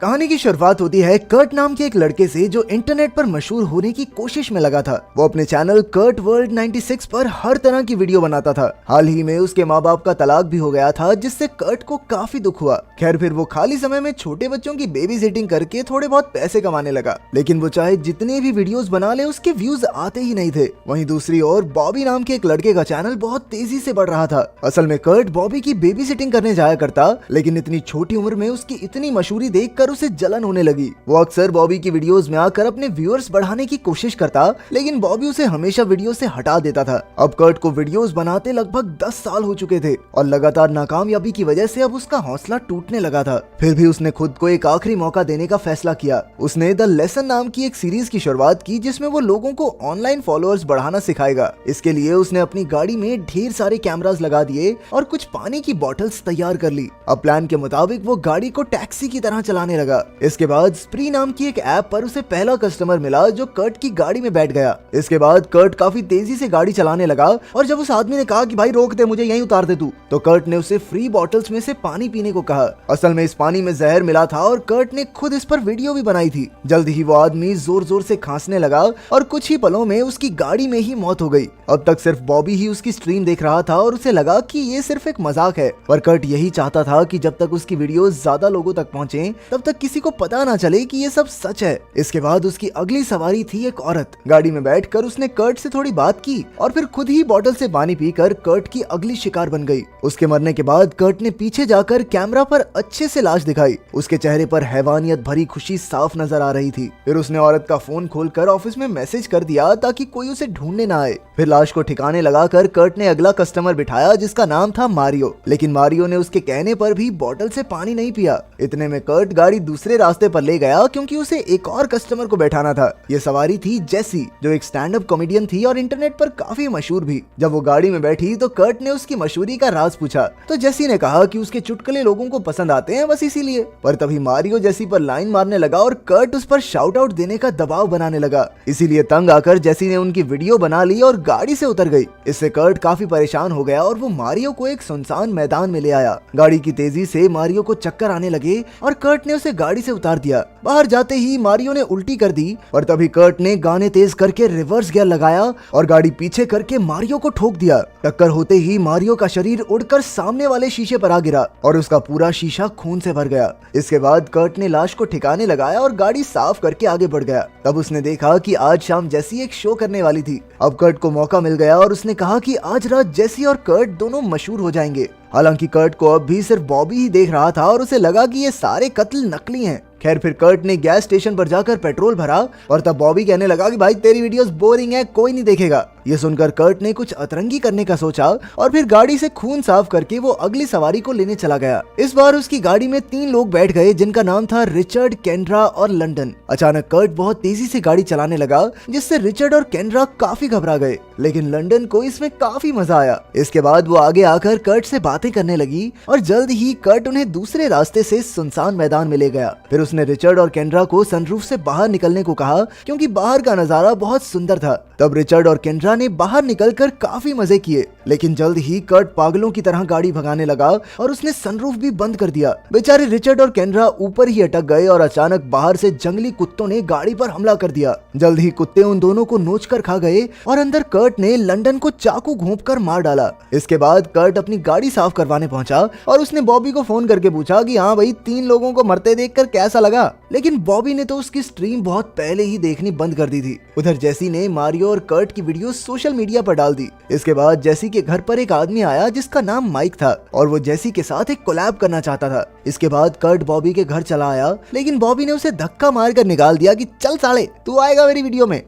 कहानी की शुरुआत होती है कर्ट नाम के एक लड़के से जो इंटरनेट पर मशहूर होने की कोशिश में लगा था। वो अपने चैनल कर्ट वर्ल्ड 96 पर हर तरह की वीडियो बनाता था। हाल ही में उसके माँ बाप का तलाक भी हो गया था, जिससे कर्ट को काफी दुख हुआ। खैर फिर वो खाली समय में छोटे बच्चों की बेबी सिटिंग करके थोड़े बहुत पैसे कमाने लगा, लेकिन वो चाहे जितने भी वीडियोस बना ले उसके व्यूज आते ही नहीं थे। वहीं दूसरी ओर बॉबी नाम के एक लड़के का चैनल बहुत तेजी से बढ़ रहा था। असल में कर्ट बॉबी की बेबी सिटिंग करने जाया करता, लेकिन इतनी छोटी उम्र में उसकी इतनी मशहूरी देखकर उसे जलन होने लगी। वो अक्सर बॉबी की वीडियोस में आकर अपने व्यूअर्स बढ़ाने की कोशिश करता, लेकिन बॉबी उसे हमेशा वीडियो से हटा देता था। अब कर्ट को वीडियोस बनाते लगभग 10 साल हो चुके थे और लगातार नाकामयाबी की वजह से अब उसका हौसला टूटने लगा था। फिर भी उसने खुद को एक आखिरी मौका देने का फैसला किया। उसने द लेसन नाम की एक सीरीज की शुरुआत की, जिसमें वो लोगों को ऑनलाइन फॉलोअर्स बढ़ाना सिखाएगा। इसके लिए उसने अपनी गाड़ी में ढेर सारे कैमरास लगा दिए और कुछ पानी की बॉटल्स तैयार कर ली। अब प्लान के मुताबिक वो गाड़ी को टैक्सी की तरह चलाने लगा। इसके बाद स्प्री नाम की एक ऐप पर उसे पहला कस्टमर मिला जो कर्ट की गाड़ी में बैठ गया। इसके बाद कर्ट काफी तेजी से गाड़ी चलाने लगा और जब उस आदमी ने कहा कि भाई रोक दे, मुझे यहीं उतार दे तू, तो कर्ट ने उसे फ्री बॉटल्स में से पानी पीने को कहा। असल में इस पानी में जहर मिला था और कर्ट ने खुद इस पर वीडियो भी बनाई थी। जल्द ही वो आदमी जोर जोर से खांसने लगा और कुछ ही पलों में उसकी गाड़ी में ही मौत हो गई। अब तक सिर्फ बॉबी ही उसकी स्ट्रीम देख रहा था और उसे लगा कि ये सिर्फ एक मजाक है, पर कर्ट यही चाहता था कि जब तक उसकी वीडियोस ज्यादा लोगों तक पहुंचे तब तक किसी को पता ना चले कि ये सब सच है। इसके बाद उसकी अगली सवारी थी एक औरत। गाड़ी में बैठकर उसने कर्ट से थोड़ी बात की और फिर खुद ही बोतल से पानी पीकर कर्ट की अगली शिकार बन गई। उसके मरने के बाद कर्ट ने पीछे जाकर कैमरा पर अच्छे से लाश दिखाई। उसके चेहरे पर हैवानियत भरी खुशी साफ नजर आ रही थी। फिर उसने औरत का फोन खोलकर ऑफिस में मैसेज कर दिया ताकि कोई उसे ढूंढने ना आए। फिर लाश को ठिकाने लगाकर कर्ट ने अगला कस्टमर बिठाया जिसका नाम था मारियो, लेकिन मारियो ने उसके कहने पर भी बोतल से पानी नहीं पिया। इतने में कर्ट गाड़ी दूसरे रास्ते पर ले गया क्योंकि उसे एक और कस्टमर को बैठाना था। ये सवारी थी जेसी, जो एक स्टैंड अप कॉमेडियन थी और इंटरनेट पर काफी मशहूर भी। जब वो गाड़ी में बैठी तो कर्ट ने उसकी मशहूरी का राज पूछा, तो जेसी ने कहा कि उसके चुटकुले लोगों को पसंद आते हैं, बस इसीलिए। पर तभी मारियो जेसी पर लाइन मारने लगा और कर्ट उस पर शाउट आउट देने का दबाव बनाने लगा। इसीलिए तंग आकर जेसी ने उनकी वीडियो बना ली और गाड़ी से उतर गई। इससे कर्ट काफी परेशान हो गया और वो मारियो को एक सुनसान मैदान में ले आया। गाड़ी की तेजी से मारियो को चक्कर आने लगे और कर्ट ने उसे गाड़ी से उतार दिया। बाहर जाते ही मारियो ने उल्टी कर दी और तभी कर्ट ने गाने तेज करके रिवर्स गियर लगाया और गाड़ी पीछे करके मारियो को ठोक दिया। टक्कर होते ही मारियो का शरीर उड़कर सामने वाले शीशे पर आ गिरा और उसका पूरा शीशा खून से भर गया। इसके बाद कर्ट ने लाश को ठिकाने लगाया और गाड़ी साफ करके आगे बढ़ गया। तब उसने देखा कि आज शाम जेसी एक शो करने वाली थी। अब कर्ट को मौका मिल गया और उसने कहा कि आज रात जेसी और कर्ट दोनों मशहूर हो जाएंगे। हालांकि कर्ट को अब भी सिर्फ बॉबी ही देख रहा था और उसे लगा कि ये सारे कत्ल नकली हैं। खैर फिर कर्ट ने गैस स्टेशन पर जाकर पेट्रोल भरा और तब बॉबी कहने लगा कि भाई तेरी वीडियोस बोरिंग है, कोई नहीं देखेगा। ये सुनकर कर्ट ने कुछ अतरंगी करने का सोचा और फिर गाड़ी से खून साफ करके वो अगली सवारी को लेने चला गया। इस बार उसकी गाड़ी में 3 लोग बैठ गए जिनका नाम था रिचर्ड, केंड्रा और लंदन। अचानक कर्ट बहुत तेजी से गाड़ी चलाने लगा जिससे रिचर्ड और केंड्रा काफी घबरा गए, लेकिन लंदन को इसमें काफी मजा आया। इसके बाद वो आगे आकर कर्ट से बातें करने लगी और जल्द ही कर्ट उन्हें दूसरे रास्ते से सुनसान मैदान में ले गया। फिर उसने रिचर्ड और केंड्रा को सनरूफ से बाहर निकलने को कहा क्योंकि बाहर का नजारा बहुत सुंदर था। तब रिचर्ड और केंड्रा ने बाहर निकलकर काफी मजे किए, लेकिन जल्द ही कर्ट पागलों की तरह गाड़ी भगाने लगा और उसने सनरूफ भी बंद कर दिया। बेचारे रिचर्ड और केंड्रा ऊपर ही अटक गए और अचानक बाहर से जंगली कुत्तों ने गाड़ी पर हमला कर दिया। जल्द ही कुत्ते उन दोनों को नोचकर खा गए और अंदर कर्ट ने लंदन को चाकू घोंपकर मार डाला। इसके बाद कर्ट अपनी गाड़ी साफ करवाने पहुंचा और उसने बॉबी को फोन करके पूछा कि हाँ भाई 3 लोगों को मरते देखकर कैसा लगा, लेकिन बॉबी ने तो उसकी स्ट्रीम बहुत पहले ही देखनी बंद कर दी थी। उधर जेसी ने मारियो और कर्ट की वीडियो सोशल मीडिया पर डाल दी। इसके बाद जेसी के घर पर एक आदमी आया जिसका नाम माइक था और वो जेसी के साथ एक कोलैब करना चाहता था। इसके बाद कर्ट बॉबी के घर चला आया, लेकिन बॉबी ने उसे धक्का मारकर निकाल दिया कि चल साले, तू आएगा मेरी वीडियो में।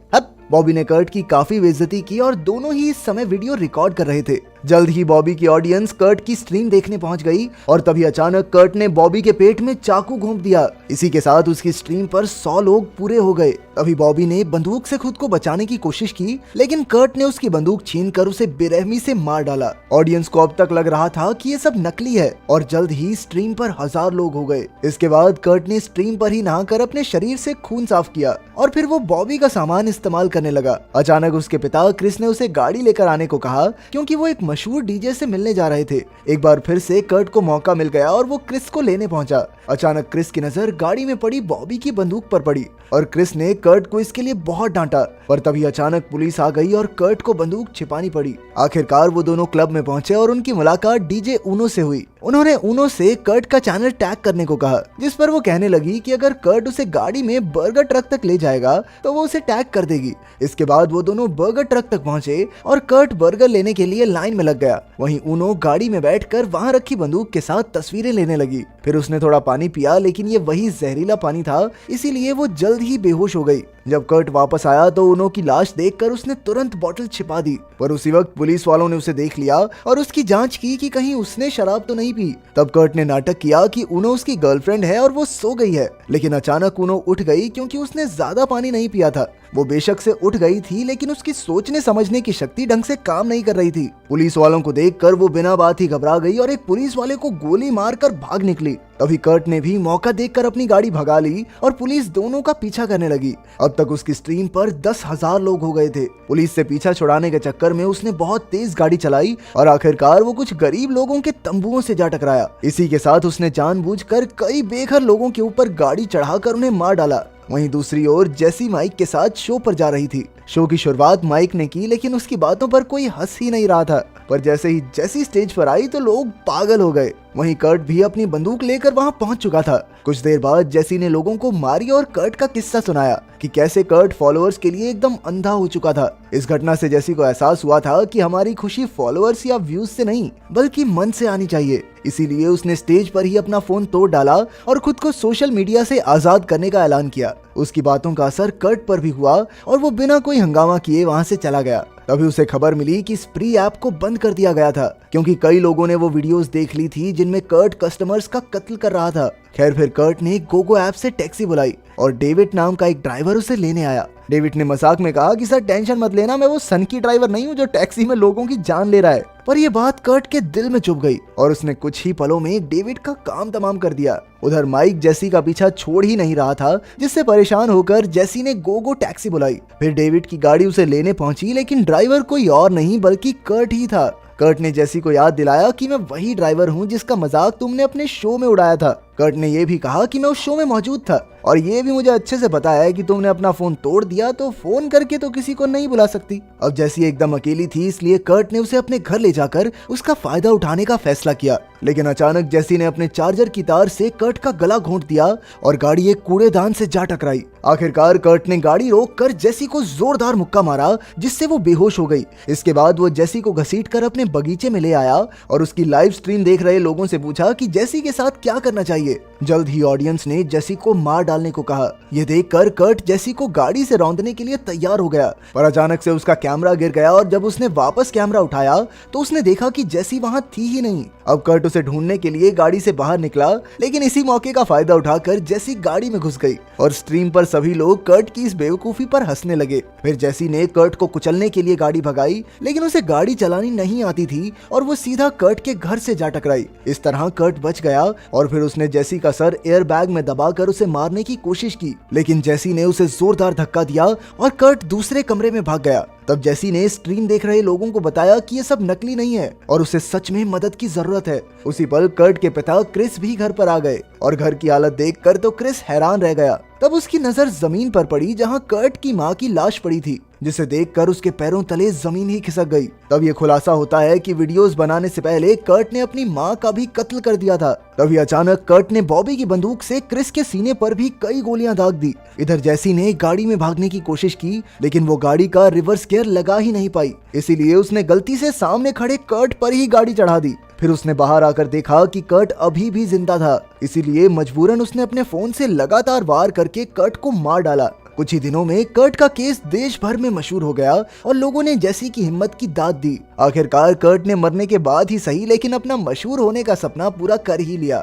बॉबी ने कर्ट की काफी बेइज्जती की और दोनों ही इस समय वीडियो रिकॉर्ड कर रहे थे। जल्द ही बॉबी की ऑडियंस कर्ट की स्ट्रीम देखने पहुंच गई और तभी अचानक कर्ट ने बॉबी के पेट में चाकू घोंप दिया। इसी के साथ उसकी स्ट्रीम पर 100 लोग पूरे हो गए। तभी बॉबी ने बंदूक से खुद को बचाने की कोशिश की, लेकिन कर्ट ने उसकी बंदूक छीनकर उसे बेरहमी से मार डाला। ऑडियंस को अब तक लग रहा था कि ये सब नकली है और जल्द ही स्ट्रीम पर 1000 लोग हो गए। इसके बाद कर्ट ने स्ट्रीम पर ही नहाकर अपने शरीर से खून साफ किया और फिर वो बॉबी का सामान इस्तेमाल करने लगा। अचानक उसके पिता क्रिस ने उसे गाड़ी लेकर आने को कहा क्योंकि वो एक मशहूर डीजे से मिलने जा रहे थे। एक बार फिर से कर्ट को मौका मिल गया और वो क्रिस को लेने पहुंचा। अचानक क्रिस की नजर गाड़ी में पड़ी बॉबी की बंदूक पर पड़ी और क्रिस ने कर्ट को इसके लिए बहुत डांटा, पर तभी अचानक पुलिस आ गई और कर्ट को बंदूक छिपानी पड़ी। आखिरकार वो दोनों क्लब में पहुंचे और उनकी मुलाकात डीजे ऊनो से हुई। उन्होंने ऊनो से कर्ट का चैनल टैग करने को कहा, जिस पर वो कहने लगी कि अगर कर्ट उसे गाड़ी में बर्गर ट्रक तक ले जाएगा तो वो उसे टैग कर देगी। इसके बाद वो दोनों बर्गर ट्रक तक पहुंचे और कर्ट बर्गर लेने के लिए लाइन में लग गया। वहीं ऊनो गाड़ी में बैठकर वहां रखी बंदूक के साथ तस्वीरें लेने लगी। फिर उसने थोड़ा पानी पिया, लेकिन ये वही जहरीला पानी था, इसीलिए वो जल्द ही बेहोश हो गई। जब कर्ट वापस आया तो ऊनो की लाश देखकर उसने तुरंत बोतल छिपा दी, पर उसी वक्त पुलिस वालों ने उसे देख लिया और उसकी जांच की कि कहीं उसने शराब तो नहीं पी। तब कर्ट ने नाटक किया कि ऊनो उसकी गर्लफ्रेंड है और वो सो गई है, लेकिन अचानक ऊनो उठ गई क्योंकि उसने ज्यादा पानी नहीं पिया था। वो बेशक से उठ गई थी, लेकिन उसकी सोचने समझने की शक्ति ढंग से काम नहीं कर रही थी। पुलिस वालों को देखकर वो बिना बात ही घबरा गई और एक पुलिस वाले को गोली मारकर भाग निकली। तभी कर्ट ने भी मौका देखकर अपनी गाड़ी भगा ली और पुलिस दोनों का पीछा करने लगी। अब तक उसकी स्ट्रीम पर 10,000 लोग हो गए थे। पुलिस से पीछा छुड़ाने के चक्कर में उसने बहुत तेज गाड़ी चलाई और आखिरकार वो कुछ गरीब लोगों के तंबुओं से जा टकराया। इसी के साथ उसने जानबूझकर कई बेघर लोगों के ऊपर गाड़ी चढ़ाकर उन्हें मार डाला। वहीं दूसरी ओर जेसी माइक के साथ शो पर जा रही थी। शो की शुरुआत माइक ने की, लेकिन उसकी बातों पर कोई हंस ही नहीं रहा था। पर जैसे ही जेसी स्टेज पर आई तो लोग पागल हो गए। वहीं कर्ट भी अपनी बंदूक लेकर वहां पहुंच चुका था। कुछ देर बाद जेसी ने लोगों को मारी और कर्ट का किस्सा सुनाया कि कैसे कर्ट फॉलोअर्स के लिए एकदम अंधा हो चुका था। इस घटना से जेसी को एहसास हुआ था कि हमारी खुशी फॉलोअर्स या व्यूज से नहीं, बल्कि मन से आनी चाहिए। इसीलिए उसने स्टेज पर ही अपना फोन तोड़ डाला और खुद को सोशल मीडिया से आजाद करने का ऐलान किया। उसकी बातों का असर कर्ट पर भी हुआ और वो बिना कोई हंगामा किए वहां से चला गया। तभी उसे खबर मिली कि स्प्री ऐप को बंद कर दिया गया था, क्योंकि कई लोगों ने वो वीडियोस देख ली थी जिनमें कर्ट कस्टमर्स का कत्ल कर रहा था। खैर, फिर कर्ट ने गोगो ऐप से टैक्सी बुलाई और डेविड नाम का एक ड्राइवर उसे लेने आया। डेविड ने मजाक में कहा कि सर टेंशन मत लेना, मैं वो सनकी ड्राइवर नहीं हूँ जो टैक्सी में लोगों की जान ले रहा है। पर यह बात कर्ट के दिल में चुभ गई और उसने कुछ ही पलों में डेविड का काम तमाम कर दिया। उधर माइक जेसी का पीछा छोड़ ही नहीं रहा था, जिससे परेशान होकर जेसी ने गोगो टैक्सी बुलाई। फिर डेविड की गाड़ी उसे लेने पहुंची, लेकिन ड्राइवर कोई और नहीं बल्कि कर्ट ही था। कर्ट ने जेसी को याद दिलाया कि मैं वही ड्राइवर हूँ जिसका मजाक तुमने अपने शो में उड़ाया था। कर्ट ने यह भी कहा कि मैं उस शो में मौजूद था और ये भी मुझे अच्छे से पता है कि तुमने अपना फोन तोड़ दिया, तो फोन करके तो किसी को नहीं बुला सकती। अब जेसी एकदम अकेली थी, इसलिए कर्ट ने उसे अपने घर ले जाकर उसका फायदा उठाने का फैसला किया। लेकिन अचानक जेसी ने अपने चार्जर की तार से कर्ट का गला घोंट दिया और गाड़ी एक कूड़ेदान से जा टकराई। आखिरकार कर्ट ने गाड़ी रोककर जेसी को जोरदार मुक्का मारा, जिससे वो बेहोश हो गई। इसके बाद वो जेसी को घसीटकर अपने बगीचे में ले आया और उसकी लाइव स्ट्रीम देख रहे लोगों से पूछा कि जेसी के साथ क्या करना चाहिए। जल्द ही ऑडियंस ने जेसी को मार डालने को कहा। यह देखकर कर्ट जेसी को गाड़ी से रौंदने के लिए तैयार हो गया, पर अचानक से उसका कैमरा गिर गया और जब उसने वापस कैमरा उठाया तो उसने देखा कि जेसी वहां थी ही नहीं। अब कर्ट उसे ढूंढने के लिए गाड़ी से बाहर निकला, लेकिन इसी मौके का फायदा उठाकर जेसी गाड़ी में घुस गई और स्ट्रीम पर सभी लोग कर्ट की इस बेवकूफी पर हंसने लगे। फिर जेसी ने कर्ट को कुचलने के लिए गाड़ी भगाई, लेकिन उसे गाड़ी चलानी नहीं आती थी और वो सीधा कर्ट के घर से जा टकराई। इस तरह कर्ट बच गया और फिर उसने जेसी का सर एयर बैग में दबाकर उसे मारने की कोशिश की, लेकिन जेसी ने उसे जोरदार धक्का दिया और कर्ट दूसरे कमरे में भाग गया। तब जेसी ने स्ट्रीम देख रहे लोगों को बताया कि ये सब नकली नहीं है और उसे सच में मदद की जरूरत है। उसी पल कर्ट के पिता क्रिस भी घर पर आ गए और घर की हालत देखकर तो क्रिस हैरान रह गया। तब उसकी नजर जमीन पर पड़ी जहां कर्ट की मां की लाश पड़ी थी, जिसे देखकर उसके पैरों तले जमीन ही खिसक गई। तब ये खुलासा होता है कि वीडियोस बनाने से पहले कर्ट ने अपनी मां का भी कत्ल कर दिया था। तभी अचानक कर्ट ने बॉबी की बंदूक से क्रिस के सीने पर भी कई गोलियां दाग दी। इधर जेसी ने गाड़ी में भागने की कोशिश की, लेकिन वो गाड़ी का रिवर्स गियर लगा ही नहीं पाई, इसीलिए उसने गलती से सामने खड़े कर्ट पर ही गाड़ी चढ़ा दी। फिर उसने बाहर आकर देखा कि कर्ट अभी भी जिंदा था, इसीलिए मजबूरन उसने अपने फोन से लगातार वार करके कर्ट को मार डाला। कुछ ही दिनों में कर्ट का केस देश भर में मशहूर हो गया और लोगों ने जेसी की हिम्मत की दाद दी। आखिरकार कर्ट ने मरने के बाद ही सही, लेकिन अपना मशहूर होने का सपना पूरा कर ही लिया।